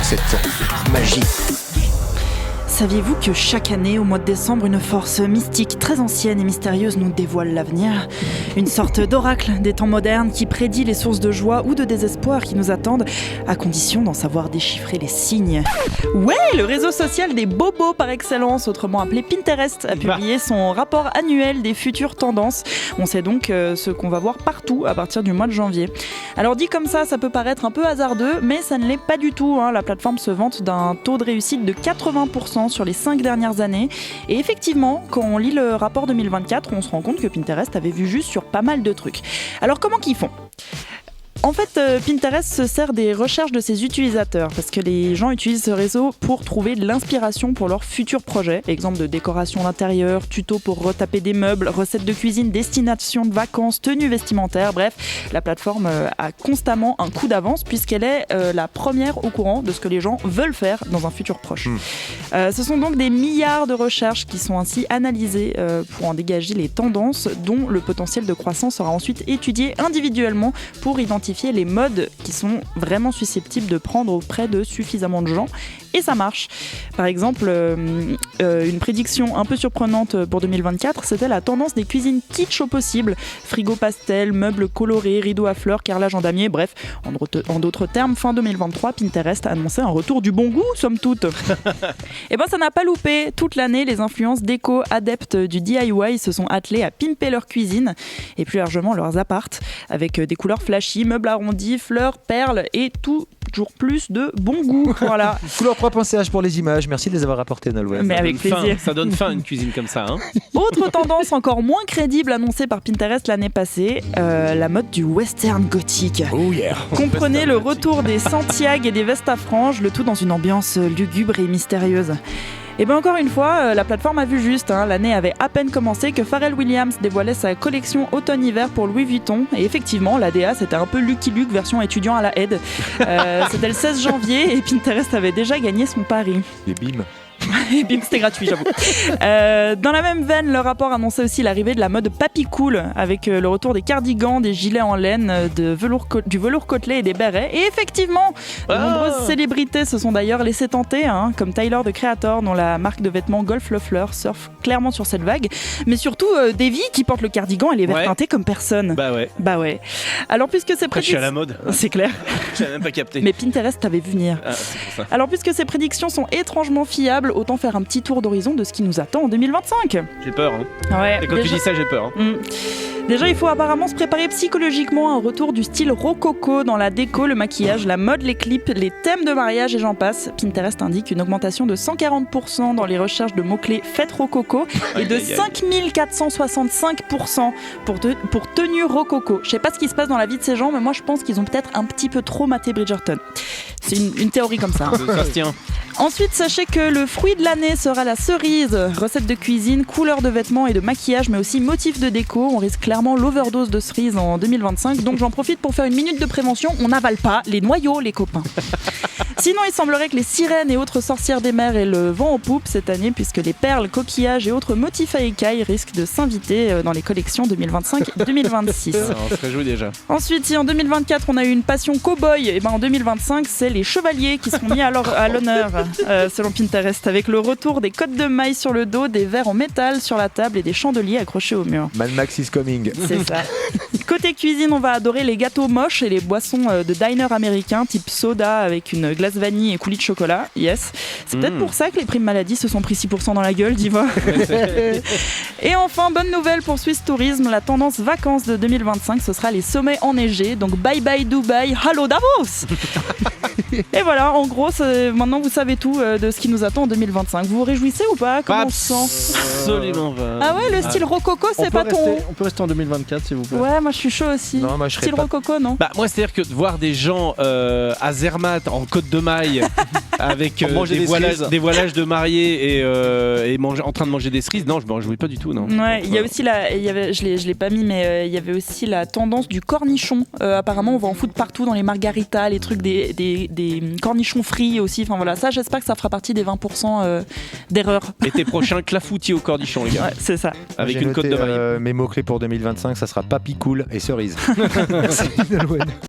cette magie. Saviez-vous que chaque année, au mois de décembre, une force mystique très ancienne et mystérieuse nous dévoile l'avenir ? Une sorte d'oracle des temps modernes qui prédit les sources de joie ou de désespoir qui nous attendent, à condition d'en savoir déchiffrer les signes. Ouais, le réseau social des bobos par excellence, autrement appelé Pinterest, a publié son rapport annuel des futures tendances. On sait donc ce qu'on va voir partout à partir du mois de janvier. Alors dit comme ça peut paraître un peu hasardeux, mais ça ne l'est pas du tout. La plateforme se vante d'un taux de réussite de 80% sur les 5 dernières années. Et effectivement, quand on lit le rapport 2024, on se rend compte que Pinterest avait vu juste sur pas mal de trucs. Alors comment qu'ils font ? En fait, Pinterest se sert des recherches de ses utilisateurs parce que les gens utilisent ce réseau pour trouver de l'inspiration pour leurs futurs projets. Exemple de décoration d'intérieur, tuto pour retaper des meubles, recettes de cuisine, destination de vacances, tenues vestimentaires. Bref, la plateforme a constamment un coup d'avance puisqu'elle est la première au courant de ce que les gens veulent faire dans un futur proche. Ce sont donc des milliards de recherches qui sont ainsi analysées pour en dégager les tendances dont le potentiel de croissance sera ensuite étudié individuellement pour identifier les modes qui sont vraiment susceptibles de prendre auprès de suffisamment de gens. Et ça marche. Par exemple, une prédiction un peu surprenante pour 2024, c'était la tendance des cuisines kitsch au possible. Frigo pastel, meubles colorés, rideaux à fleurs, carrelage en damier, bref, en d'autres termes, fin 2023, Pinterest a annoncé un retour du bon goût, somme toute. Et ben ça n'a pas loupé. Toute l'année, les influences déco adeptes du DIY se sont attelées à pimper leur cuisine et plus largement leurs appartes, avec des couleurs flashy, meubles arrondis, fleurs, perles et toujours plus de bon goût. Voilà. Couleur3.ch pour les images, merci de les avoir rapportées Nolwenn. Mais avec plaisir. Ça donne faim une cuisine comme ça. Autre tendance encore moins crédible annoncée par Pinterest l'année passée, la mode du western gothique. Oh yeah. Comprenez le retour des Santiago et des vestes à franges, le tout dans une ambiance lugubre et mystérieuse. Et bien encore une fois, la plateforme a vu juste. L'année avait à peine commencé que Pharrell Williams dévoilait sa collection automne-hiver pour Louis Vuitton. Et effectivement, l'ADA, c'était un peu Lucky Luke version étudiant à la aide. C'était le 16 janvier et Pinterest avait déjà gagné son pari. Et bim. Et bim, c'était gratuit, j'avoue. Dans la même veine, le rapport annonçait aussi l'arrivée de la mode papy cool, avec le retour des cardigans, des gilets en laine, du velours côtelé et des bérets. Et effectivement, de nombreuses célébrités se sont d'ailleurs laissées tenter, comme Tyler, the Creator, dont la marque de vêtements Golf Loeffler surfe clairement sur cette vague. Mais surtout, Davy, qui porte le cardigan et les verres teintés comme personne. Bah ouais. Alors, puisque c'est Après, je suis à la mode. C'est clair. J'avais même pas capté. Mais Pinterest t'avait vu venir. C'est pour ça. Alors, puisque ces prédictions sont étrangement fiables, autant faire un petit tour d'horizon de ce qui nous attend en 2025. J'ai peur. Ouais, Et quand tu dis ça, j'ai peur. Déjà, il faut apparemment se préparer psychologiquement à un retour du style rococo dans la déco, le maquillage, la mode, les clips, les thèmes de mariage et j'en passe. Pinterest indique une augmentation de 140% dans les recherches de mots-clés fête rococo et de 5465% pour tenue rococo. Je sais pas ce qui se passe dans la vie de ces gens, mais moi je pense qu'ils ont peut-être un petit peu trop maté Bridgerton. C'est une théorie comme ça. Ça se tient. Ensuite, sachez que le fruit de l'année sera la cerise. Recettes de cuisine, couleurs de vêtements et de maquillage, mais aussi motifs de déco. On risque clairement l'overdose de cerises en 2025. Donc j'en profite pour faire une minute de prévention. On n'avale pas les noyaux, les copains. Sinon, il semblerait que les sirènes et autres sorcières des mers aient le vent en poupe cette année, puisque les perles, coquillages et autres motifs à écailles risquent de s'inviter dans les collections 2025-2026. On se réjouit déjà. Ensuite, si en 2024 on a eu une passion cow-boy, et ben en 2025 c'est les chevaliers qui seront mis à l'honneur selon Pinterest, avec le retour des côtes de mailles sur le dos, des verres en métal sur la table et des chandeliers accrochés au mur. Mad Max is coming. C'est ça. Côté cuisine, on va adorer les gâteaux moches et les boissons de diner américains type soda avec une glace vanille et coulis de chocolat. Yes. C'est peut-être pour ça que les primes maladie se sont pris 6% dans la gueule, dis-moi. Et enfin, bonne nouvelle pour Swiss Tourisme, la tendance vacances de 2025, ce sera les sommets enneigés. Donc bye bye Dubaï, hello Davos. Et voilà, en gros, maintenant vous savez tout de ce qui nous attend en 2025. Vous vous réjouissez ou pas? Comment on se sent? Absolument pas. Ah ouais, le style rococo, c'est pas ton... On peut rester en 2024 s'il vous plaît. Ouais, moi je suis chaud aussi. Non, moi je serais style pas... rococo, non? Bah moi c'est-à-dire que de voir des gens à Zermatt en côte de maille avec des voilages de mariés et en train de manger des cerises, non, je me réjouis pas du tout, non. Ouais, il y a aussi je l'ai pas mis, mais il y avait aussi la tendance du cornichon. Apparemment, on va en foutre partout dans les margaritas, les trucs des cornichons frits aussi. Enfin voilà, ça j'espère que ça fera partie des 20% d'erreurs. L'été prochain, clafoutis au cornichon, les gars. Ouais, c'est ça. Avec J'ai une côte noté, de maille. Mes mots-clés pour 2025, ça sera papy cool et cerise. Merci Nolwenn.